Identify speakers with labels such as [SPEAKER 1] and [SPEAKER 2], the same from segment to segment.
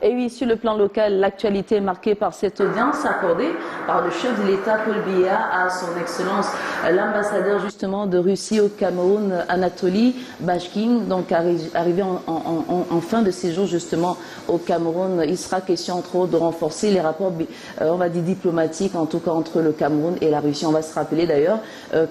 [SPEAKER 1] Et oui, sur le plan local, l'actualité est marquée par cette audience accordée par le chef de l'État, Paul Biya, à son Excellence, l'ambassadeur justement de Russie au Cameroun, Anatoly Bashkin, donc arrivé en fin de séjour justement au Cameroun. Il sera question entre autres de renforcer les rapports, on va dire diplomatiques, en tout cas entre le Cameroun et la Russie. On va se rappeler d'ailleurs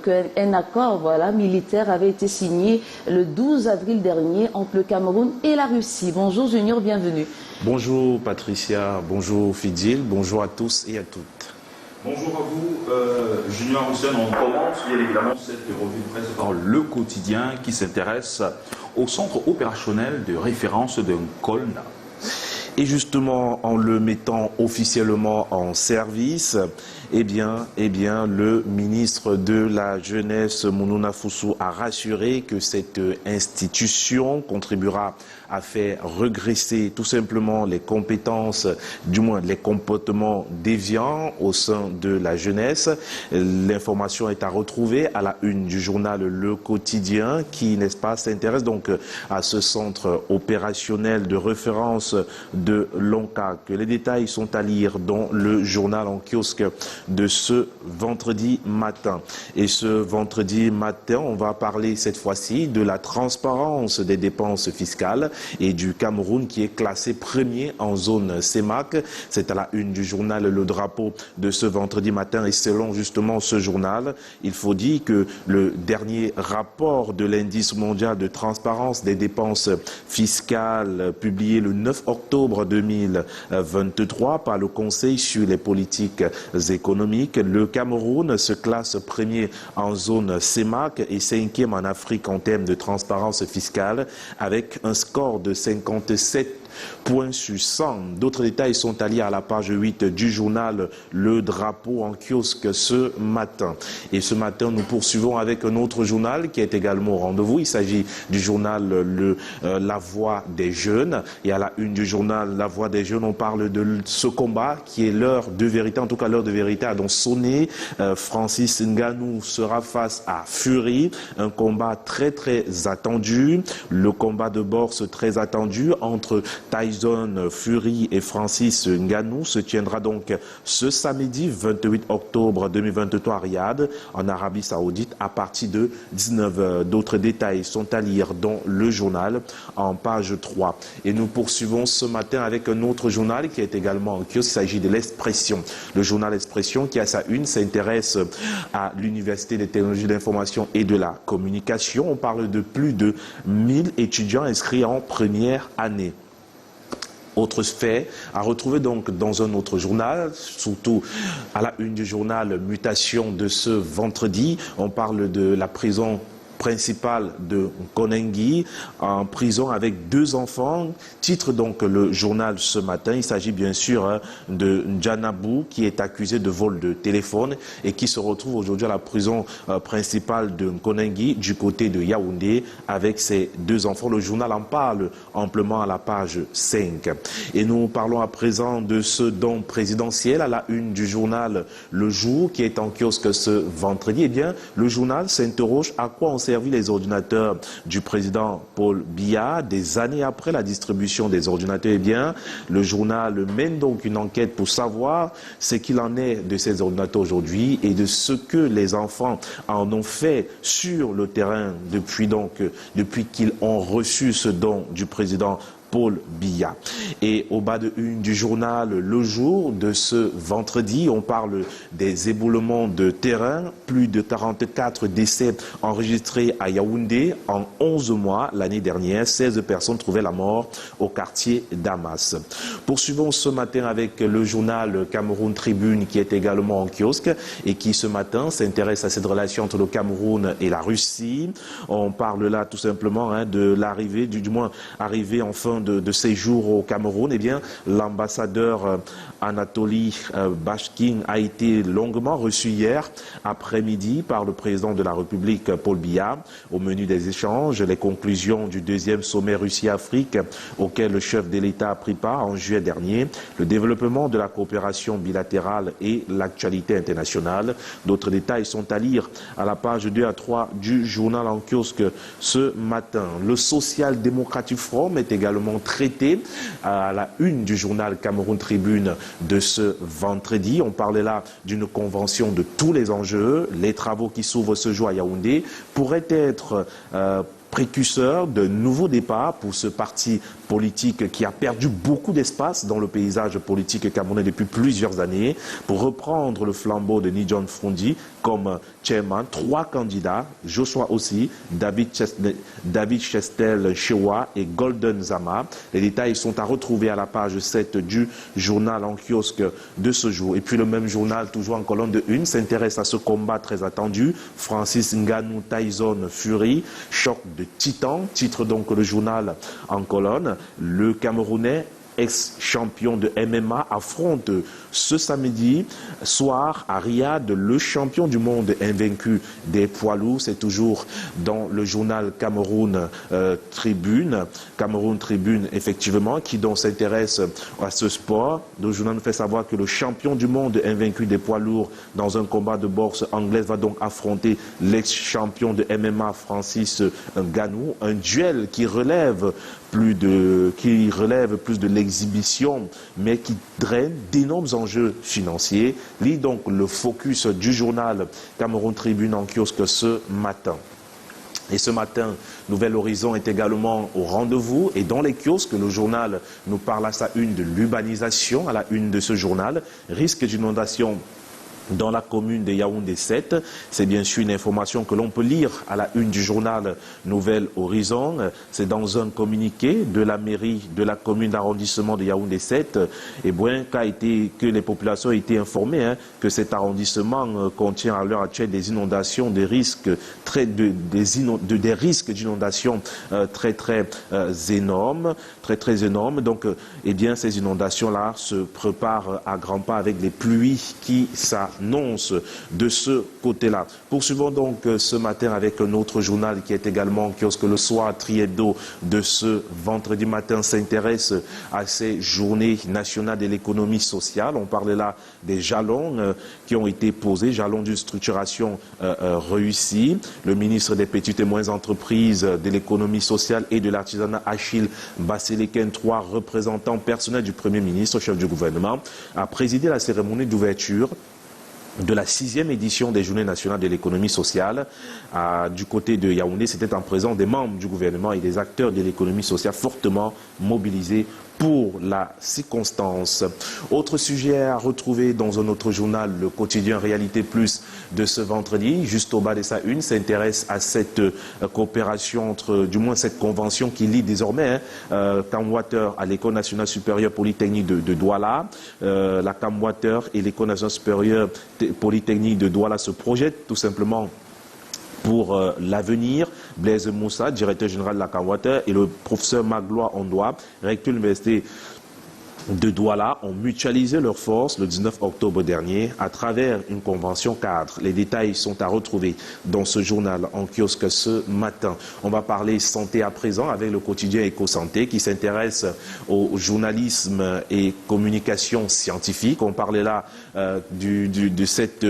[SPEAKER 1] qu'un accord militaire avait été signé le 12 avril dernier entre le Cameroun et la Russie. Bonjour Junior, bienvenue.
[SPEAKER 2] Bonjour Patricia, bonjour Fidil, bonjour à tous et à toutes.
[SPEAKER 3] Bonjour à vous, Junior Hussein. On commence bien évidemment cette revue de presse par Le Quotidien qui s'intéresse au centre opérationnel de référence de Nkolna.
[SPEAKER 2] Et justement, en le mettant officiellement en service, eh bien, le ministre de la Jeunesse, Mounouna Foussou, a rassuré que cette institution contribuera à faire regresser tout simplement les compétences, du moins les comportements déviants au sein de la jeunesse. L'information est à retrouver à la une du journal Le Quotidien qui, n'est-ce pas, s'intéresse donc à ce centre opérationnel de référence de l'ONCAC. Les détails sont à lire dans le journal en kiosque de ce vendredi matin. Et ce vendredi matin, on va parler cette fois-ci de la transparence des dépenses fiscales et du Cameroun qui est classé premier en zone CEMAC. C'est à la une du journal Le Drapeau de ce vendredi matin et selon justement ce journal, il faut dire que le dernier rapport de l'indice mondial de transparence des dépenses fiscales publié le 9 octobre 2023 par le Conseil sur les politiques économiques, le Cameroun se classe premier en zone CEMAC et cinquième en Afrique en termes de transparence fiscale avec un score de 57 points sur 100. D'autres détails sont à lire à la page 8 du journal Le Drapeau en kiosque ce matin. Et ce matin, nous poursuivons avec un autre journal qui est également au rendez-vous. Il s'agit du journal La Voix des Jeunes. Et à la une du journal La Voix des Jeunes, on parle de ce combat qui est l'heure de vérité. En tout cas, l'heure de vérité a donc sonné. Francis Ngannou sera face à Fury. Un combat très attendu. Le combat de boxe très attendu entre Tyson Fury et Francis Ngannou se tiendra donc ce samedi 28 octobre 2023 à Riyad, en Arabie Saoudite, à partir de 19h. D'autres détails sont à lire dans le journal en page 3. Et nous poursuivons ce matin avec un autre journal qui est également en kiosque. Il s'agit de l'Expression. Le journal Expression qui, à sa une, s'intéresse à l'Université des technologies de l'information et de la communication. On parle de plus de 1000 étudiants inscrits en première année. Autre fait à retrouver donc dans un autre journal, surtout à la une du journal Mutation de ce vendredi. On parle de la prison principale de Konengi, en prison avec 2 enfants. Titre donc le journal ce matin. Il s'agit bien sûr de Njanabou qui est accusé de vol de téléphone et qui se retrouve aujourd'hui à la prison principale de Konengi du côté de Yaoundé avec ses 2 enfants. Le journal en parle amplement à la page 5. Et nous parlons à présent de ce don présidentiel à la une du journal Le Jour qui est en kiosque ce vendredi. Eh bien, le journal s'interroge à quoi on servi les ordinateurs du président Paul Biya des années après la distribution des ordinateurs. Eh bien, le journal mène donc une enquête pour savoir ce qu'il en est de ces ordinateurs aujourd'hui et de ce que les enfants en ont fait sur le terrain depuis qu'ils ont reçu ce don du président Paul Biya. Et au bas de une du journal Le Jour de ce vendredi, on parle des éboulements de terrain. Plus de 44 décès enregistrés à Yaoundé en 11 mois l'année dernière. 16 personnes trouvaient la mort au quartier Damas. Poursuivons ce matin avec le journal Cameroun Tribune qui est également en kiosque et qui ce matin s'intéresse à cette relation entre le Cameroun et la Russie. On parle là tout simplement de l'arrivée, du moins arrivée en fin de séjour au Cameroun. Eh bien, l'ambassadeur Anatoly Bashkin a été longuement reçu hier après-midi par le président de la République, Paul Biya. Au menu des échanges, les conclusions du 2e sommet Russie-Afrique auquel le chef de l'État a pris part en juillet dernier, le développement de la coopération bilatérale et l'actualité internationale. D'autres détails sont à lire à la page 2 à 3 du journal en kiosque ce matin. Le Social Democratic Forum est également également traité à la une du journal Cameroun Tribune de ce vendredi. On parlait là d'une convention de tous les enjeux. Les travaux qui s'ouvrent ce jour à Yaoundé pourraient être précurseur de nouveaux départs pour ce parti politique qui a perdu beaucoup d'espace dans le paysage politique camerounais depuis plusieurs années. Pour reprendre le flambeau de Nidjon Frondi comme chairman, 3 candidats, Joshua aussi, David Chestel Chewa et Golden Zama. Les détails sont à retrouver à la page 7 du journal en kiosque de ce jour. Et puis le même journal, toujours en colonne de 1, s'intéresse à ce combat très attendu. Francis Ngannou Tyson Fury, choc de titan, titre donc le journal en colonne. Le Camerounais, ex-champion de MMA, affronte ce samedi soir à Riyad le champion du monde invaincu des poids lourds. C'est toujours dans le journal Cameroun Tribune. Cameroun Tribune, effectivement, qui donc s'intéresse à ce sport. Le journal nous fait savoir que le champion du monde invaincu des poids lourds dans un combat de boxe anglaise va donc affronter l'ex-champion de MMA Francis Ngannou. Un duel qui relève plus de l'exhibition, mais qui draine d'énormes enjeux financiers. Lis donc le focus du journal Cameroun Tribune en kiosque ce matin. Et ce matin, Nouvel Horizon est également au rendez-vous. Et dans les kiosques, le journal nous parle à sa une de l'urbanisation, à la une de ce journal. Risque d'inondation dans la commune de Yaoundé 7. C'est bien sûr une information que l'on peut lire à la une du journal Nouvel Horizon. C'est dans un communiqué de la mairie de la commune d'arrondissement de Yaoundé 7. Et bien que les populations ont été informées que cet arrondissement contient à l'heure actuelle des inondations, des risques d'inondation très énormes, très énormes. Donc, eh bien, ces inondations-là se préparent à grands pas avec les pluies qui s'annoncent de ce côté-là. Poursuivons donc ce matin avec un autre journal qui est également en kiosque le soir, Triebdo de ce vendredi matin s'intéresse à ces journées nationales de l'économie sociale. On parlait là des jalons qui ont été posés, jalons d'une structuration réussie. Le ministre des Petites et Moyennes Entreprises, de l'économie sociale et de l'artisanat, Achille Basseleken, 3 représentants personnels du Premier ministre, chef du gouvernement, a présidé la cérémonie d'ouverture de la 6e édition des Journées nationales de l'économie sociale. Du côté de Yaoundé, c'était en présence des membres du gouvernement et des acteurs de l'économie sociale fortement mobilisés pour la circonstance. Autre sujet à retrouver dans un autre journal, le quotidien Réalité Plus de ce vendredi, juste au bas de sa une, s'intéresse à cette coopération du moins cette convention qui lie désormais Camwater à l'École nationale supérieure polytechnique de Douala. La Camwater et l'École nationale supérieure polytechnique de Douala se projettent tout simplement pour l'avenir. Blaise Moussa, directeur général de la Camwater, et le professeur Magloire Ondoa, recteur de l'université de Douala, ont mutualisé leurs forces le 19 octobre dernier à travers une convention cadre. Les détails sont à retrouver dans ce journal en kiosque ce matin. On va parler santé à présent avec le quotidien Éco-Santé qui s'intéresse au journalisme et communication scientifique. On parlait là de cette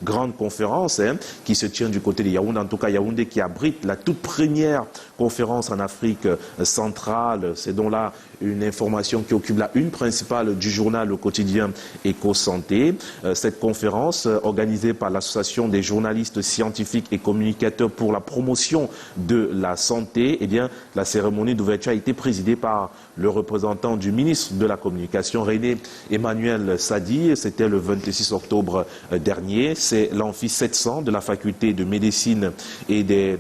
[SPEAKER 2] grande conférence qui se tient du côté de Yaoundé, en tout cas Yaoundé qui abrite la toute première conférence en Afrique centrale. C'est donc là une information qui occupe la une principale du journal Le Quotidien Éco-Santé. Cette conférence organisée par l'Association des journalistes scientifiques et communicateurs pour la promotion de la santé, eh bien, la cérémonie d'ouverture a été présidée par le représentant du ministre de la Communication, René Emmanuel Sadi. C'était le 26 octobre dernier. C'est l'amphi 700 de la faculté de médecine et des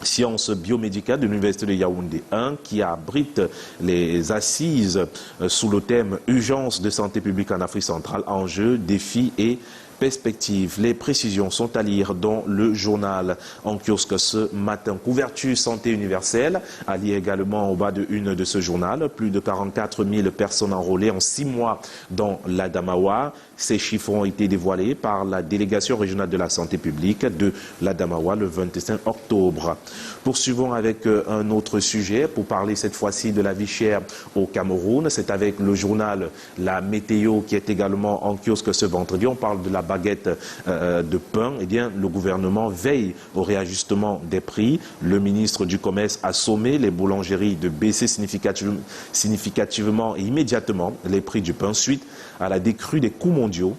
[SPEAKER 2] sciences biomédicales de l'Université de Yaoundé 1 qui abrite les assises sous le thème « Urgence de santé publique en Afrique centrale, enjeux, défis et perspectives ». Les précisions sont à lire dans le journal en kiosque ce matin. Couverture santé universelle, à lire également au bas de une de ce journal. Plus de 44 000 personnes enrôlées en 6 mois dans l'Adamawa. Ces chiffres ont été dévoilés par la délégation régionale de la santé publique de l'Adamawa le 25 octobre. Poursuivons avec un autre sujet pour parler cette fois-ci de la vie chère au Cameroun. C'est avec le journal La Météo qui est également en kiosque ce vendredi. On parle de la baguette de pain, eh bien, le gouvernement veille au réajustement des prix. Le ministre du Commerce a sommé les boulangeries de baisser significativement et immédiatement les prix du pain suite à la décrue des coûts mondiaux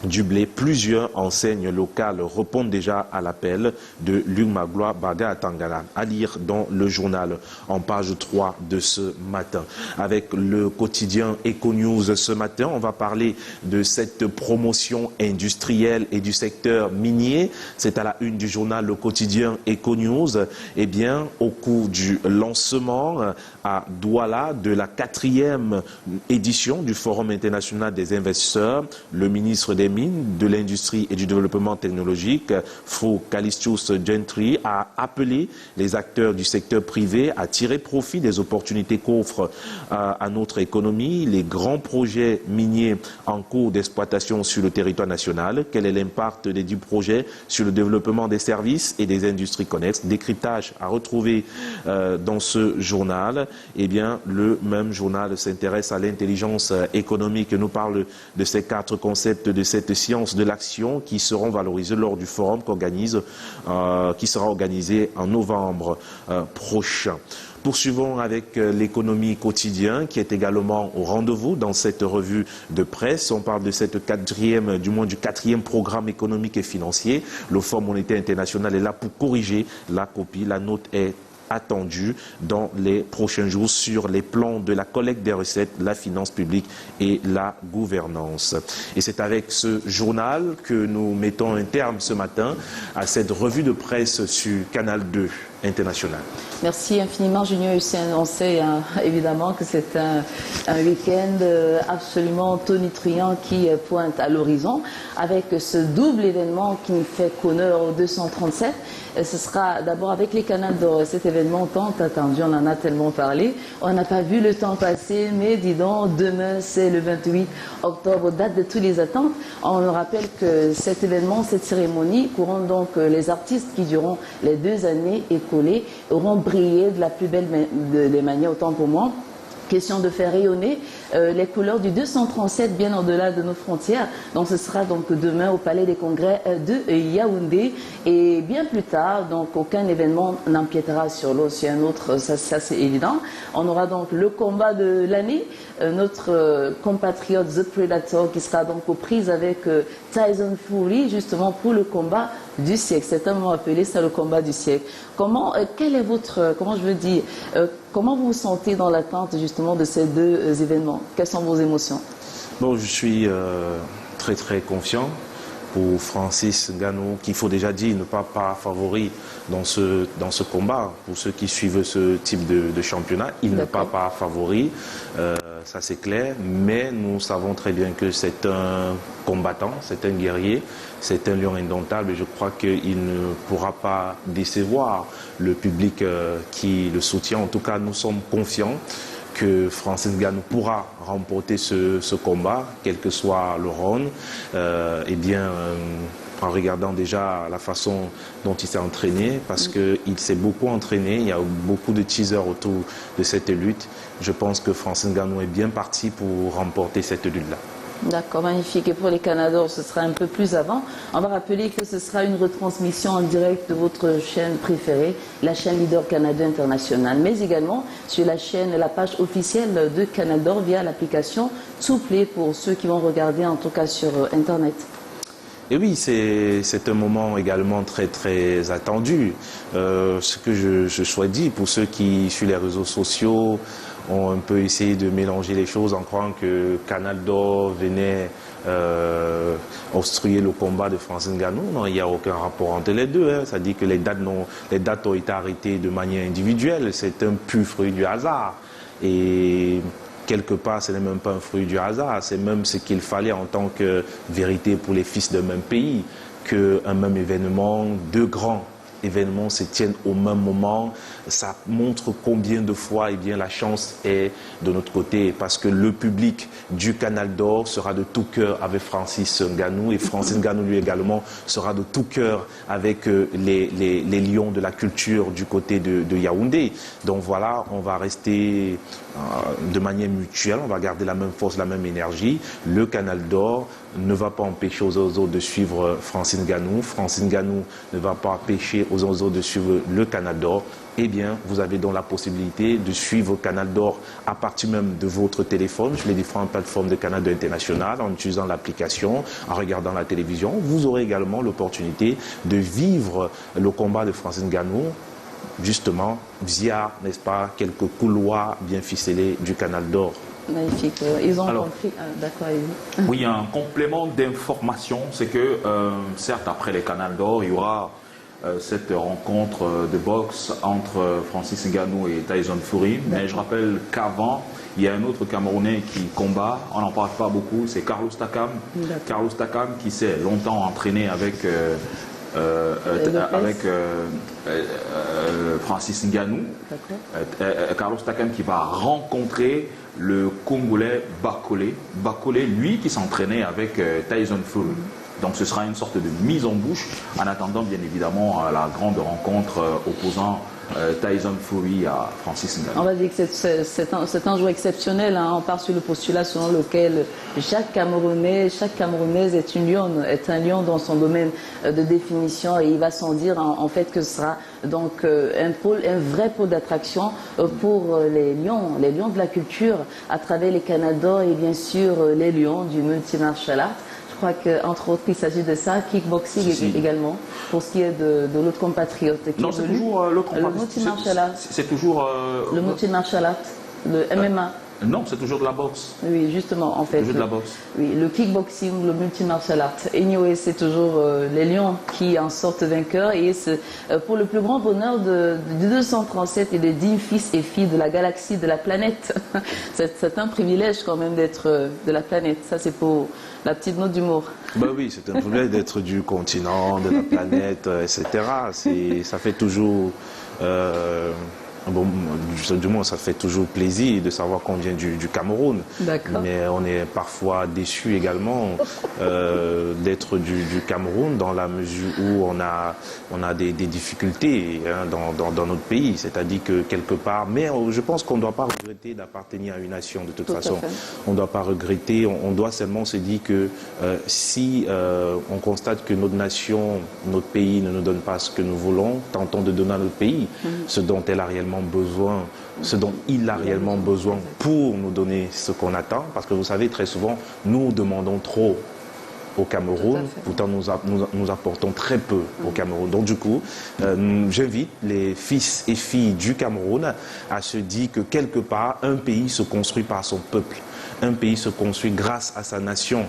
[SPEAKER 2] du blé. Plusieurs enseignes locales répondent déjà à l'appel de Luc Magloire Baga à Tangala, à lire dans le journal en page 3 de ce matin. Avec le quotidien Econews ce matin, on va parler de cette promotion industrielle et du secteur minier. C'est à la une du journal Le Quotidien Econews. Eh bien, au cours du lancement à Douala de la 4e édition du Forum international des investisseurs, le ministre des Mines, de l'Industrie et du Développement technologique, Fou Callistius Gentry, a appelé les acteurs du secteur privé à tirer profit des opportunités qu'offre à notre économie les grands projets miniers en cours d'exploitation sur le territoire national. Quel est l'impact des 10 projets sur le développement des services et des industries connexes? Décryptage à retrouver dans ce journal. Eh bien, le même journal s'intéresse à l'intelligence économique et nous parle de ces 4 concepts de cette science de l'action qui seront valorisés lors du forum qui sera organisé en novembre prochain. Poursuivons avec l'économie quotidienne qui est également au rendez-vous dans cette revue de presse. On parle de cette du 4e programme économique et financier. Le Fonds monétaire international est là pour corriger la copie. La note est attendu dans les prochains jours sur les plans de la collecte des recettes, la finance publique et la gouvernance. Et c'est avec ce journal que nous mettons un terme ce matin à cette revue de presse sur Canal 2 International.
[SPEAKER 1] Merci infiniment, Junior Hussein. On sait évidemment que c'est un week-end absolument tonitruant qui pointe à l'horizon avec ce double événement qui fait honneur au 237. Ce sera d'abord avec les Canals d'Or. Cet événement tant attendu, on en a tellement parlé. On n'a pas vu le temps passer, mais dis donc, demain c'est le 28 octobre, date de toutes les attentes. On rappelle que cet événement, cette cérémonie, couronne donc les artistes qui durant les 2 années écoulées auront brillé de la plus belle des manières, autant pour moi. Question de faire rayonner les couleurs du 237 bien au-delà de nos frontières. Donc ce sera donc demain au Palais des Congrès de Yaoundé et bien plus tard, donc aucun événement n'empiétera sur l'eau, sur un autre, ça c'est évident. On aura donc le combat de l'année, notre compatriote The Predator qui sera donc aux prises avec Tyson Fury justement pour le combat du siècle. C'est un mot appelé ça le combat du siècle. Comment vous vous sentez dans l'attente justement de ces 2 événements? Quelles sont vos émotions?
[SPEAKER 2] Bon, je suis très très confiant pour Francis Ngannou, qu'il faut déjà dire ne pas favori dans ce combat. Pour ceux qui suivent ce type de championnat, il n'est pas favori, ça c'est clair, mais nous savons très bien que c'est un combattant, c'est un guerrier, c'est un lion indomptable et je crois qu'il ne pourra pas décevoir le public qui le soutient. En tout cas, nous sommes confiants que Francis Ngannou pourra remporter ce combat, quel que soit le round. En regardant déjà la façon dont il s'est entraîné, parce qu'il s'est beaucoup entraîné, il y a beaucoup de teasers autour de cette lutte. Je pense que Francis Ngannou est bien parti pour remporter cette lutte-là.
[SPEAKER 1] D'accord, magnifique. Et pour les Canadiens, ce sera un peu plus avant. On va rappeler que ce sera une retransmission en direct de votre chaîne préférée, la chaîne Leader Canada International, mais également sur la page officielle de Canador via l'application Tuplay pour ceux qui vont regarder en tout cas sur Internet.
[SPEAKER 2] Et oui, c'est un moment également très très attendu. Ce que je choisis pour ceux qui, sur les réseaux sociaux, ont un peu essayé de mélanger les choses en croyant que Canal d'Or venait obstruer le combat de Francis Ngannou. Non, il n'y a aucun rapport entre les deux. Hein. Ça dit que les dates ont été arrêtées de manière individuelle. C'est un pur fruit du hasard. Et quelque part, ce n'est même pas un fruit du hasard. C'est même ce qu'il fallait en tant que vérité pour les fils d'un même pays, qu'un même événement, 2 grands événements se tiennent au même moment. Ça montre combien de fois la chance est de notre côté, parce que le public du Canal d'Or sera de tout cœur avec Francis Ngannou, et Francis Ngannou lui également sera de tout cœur avec les lions de la culture du côté de Yaoundé. Donc voilà, on va rester de manière mutuelle, on va garder la même force, la même énergie. Le Canal d'Or ne va pas empêcher aux autres de suivre Francis Ngannou. Francis Ngannou ne va pas empêcher aux autres de suivre le Canal d'Or. Eh bien, vous avez donc la possibilité de suivre Canal d'Or à partir même de votre téléphone, sur les différentes plateformes de Canal d'Or International, en utilisant l'application, en regardant la télévision. Vous aurez également l'opportunité de vivre le combat de Francis Ngannou, justement, via, n'est-ce pas, quelques couloirs bien ficelés du Canal d'Or.
[SPEAKER 1] Magnifique. Ils ont compris. D'accord,
[SPEAKER 3] oui, un complément d'information, c'est que, certes, après les Canal d'Or, il y aura cette rencontre de boxe entre Francis Ngannou et Tyson Fury. Mais je rappelle qu'avant, il y a un autre Camerounais qui combat, on n'en parle pas beaucoup, c'est Carlos Takam. Carlos Takam qui s'est longtemps entraîné avec Francis Ngannou. Carlos Takam qui va rencontrer le Congolais Bakole. Bakole, lui, qui s'entraînait avec Tyson Fury. Donc ce sera une sorte de mise en bouche en attendant bien évidemment la grande rencontre opposant Tyson Fury à Francis Ngannou.
[SPEAKER 1] On va dire que c'est un jour exceptionnel. Hein. On part sur le postulat selon lequel chaque Camerounais, chaque Camerounaise est un lion dans son domaine de définition, et il va sans dire en fait que ce sera donc un vrai pôle d'attraction pour les lions de la culture à travers les Canal d'Or et bien sûr les lions du multi-martial art. Je crois qu'entre autres, il s'agit de ça, kickboxing également, pour ce qui est de l'autre compatriote.
[SPEAKER 3] Non, c'est toujours l'autre compatriote.
[SPEAKER 1] Le multi-martial art.
[SPEAKER 3] C'est toujours...
[SPEAKER 1] le multi-martial art, le MMA.
[SPEAKER 3] Non, c'est toujours de la boxe.
[SPEAKER 1] Oui, justement, en fait.
[SPEAKER 3] Toujours de la boxe.
[SPEAKER 1] Oui, le kickboxing, le multi-martial art. Anyway, c'est toujours les lions qui en sortent vainqueurs. Et c'est pour le plus grand bonheur de 237 et des 10 fils et filles de la galaxie, de la planète. C'est un privilège quand même d'être de la planète. Ça, c'est pour la petite note d'humour.
[SPEAKER 2] Ben oui, c'est un privilège d'être du continent, de la planète, etc. Ça fait toujours... Bon, du moins, ça fait toujours plaisir de savoir qu'on vient du Cameroun. Mais on est parfois déçu également d'être du Cameroun, dans la mesure où on a des difficultés dans notre pays. C'est-à-dire que quelque part, mais je pense qu'on ne doit pas regretter d'appartenir à une nation de toute façon. On ne doit pas regretter, on doit seulement se dire que si on constate que notre nation, notre pays ne nous donne pas ce que nous voulons, tentons de donner à notre pays ce dont elle a réellement besoin, ce dont il a réellement besoin pour nous donner ce qu'on attend, parce que vous savez, très souvent, nous demandons trop au Cameroun, pourtant nous apportons très peu au Cameroun. Donc du coup, j'invite les fils et filles du Cameroun à se dire que quelque part, un pays se construit par son peuple, un pays se construit grâce à sa nation.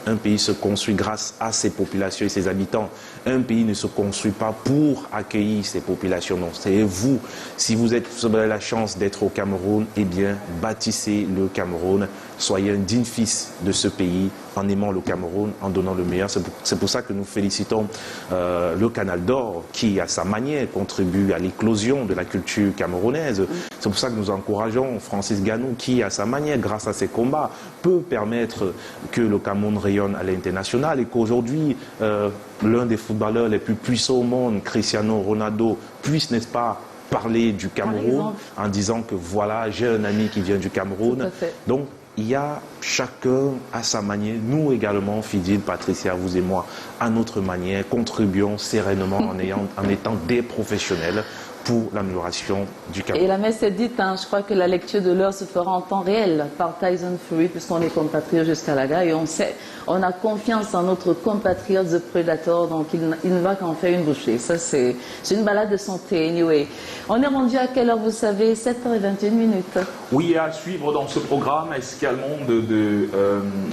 [SPEAKER 2] Un pays se construit grâce à ses populations et ses habitants. Un pays ne se construit pas pour accueillir ses populations. Non, c'est vous. Si vous avez la chance d'être au Cameroun, eh bien, bâtissez le Cameroun. Soyez un digne fils de ce pays en aimant le Cameroun, en donnant le meilleur. C'est pour ça que nous félicitons le Canal d'Or qui, à sa manière, contribue à l'éclosion de la culture camerounaise. C'est pour ça que nous encourageons Francis Ngannou qui, à sa manière, grâce à ses combats, peut permettre que le Cameroun rayonne à l'international et qu'aujourd'hui, l'un des footballeurs les plus puissants au monde, Cristiano Ronaldo, puisse, n'est-ce pas, parler du Cameroun en disant que voilà, j'ai un ami qui vient du Cameroun. Donc, il y a chacun à sa manière, nous également, Fidil, Patricia, vous et moi, à notre manière, contribuons sereinement en étant des professionnels pour l'amélioration du Cameroun.
[SPEAKER 1] Et la messe est dite, hein, je crois que la lecture de l'heure se fera en temps réel par Tyson Fury, puisqu'on est compatriotes jusqu'à la gare, et on a confiance en notre compatriote The Predator, donc il ne va qu'en faire une bouchée. Ça, c'est une balade de santé, anyway. On est rendu à quelle heure, vous savez? 7h21.
[SPEAKER 3] Oui, et à suivre dans ce programme, escalement de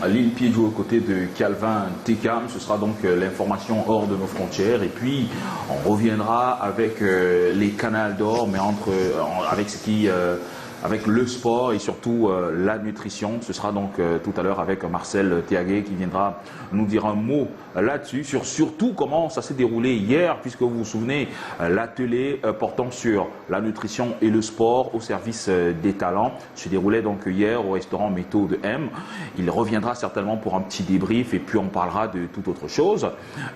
[SPEAKER 3] Lille Piedjou aux côtés de Calvin Tekam. Ce sera donc l'information hors de nos frontières. Et puis, on reviendra avec les Canal d'Or, mais avec ce qui avec le sport et surtout la nutrition. Ce sera donc tout à l'heure avec Marcel Théagué qui viendra nous dire un mot là-dessus, sur surtout comment ça s'est déroulé hier, puisque vous vous souvenez, l'atelier portant sur la nutrition et le sport au service des talents se déroulait donc hier au restaurant Méthode M. Il reviendra certainement pour un petit débrief et puis on parlera de toute autre chose.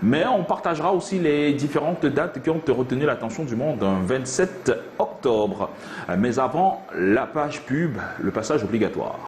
[SPEAKER 3] Mais on partagera aussi les différentes dates qui ont retenu l'attention du monde, un 27 octobre. Mais avant, la page pub, le passage obligatoire.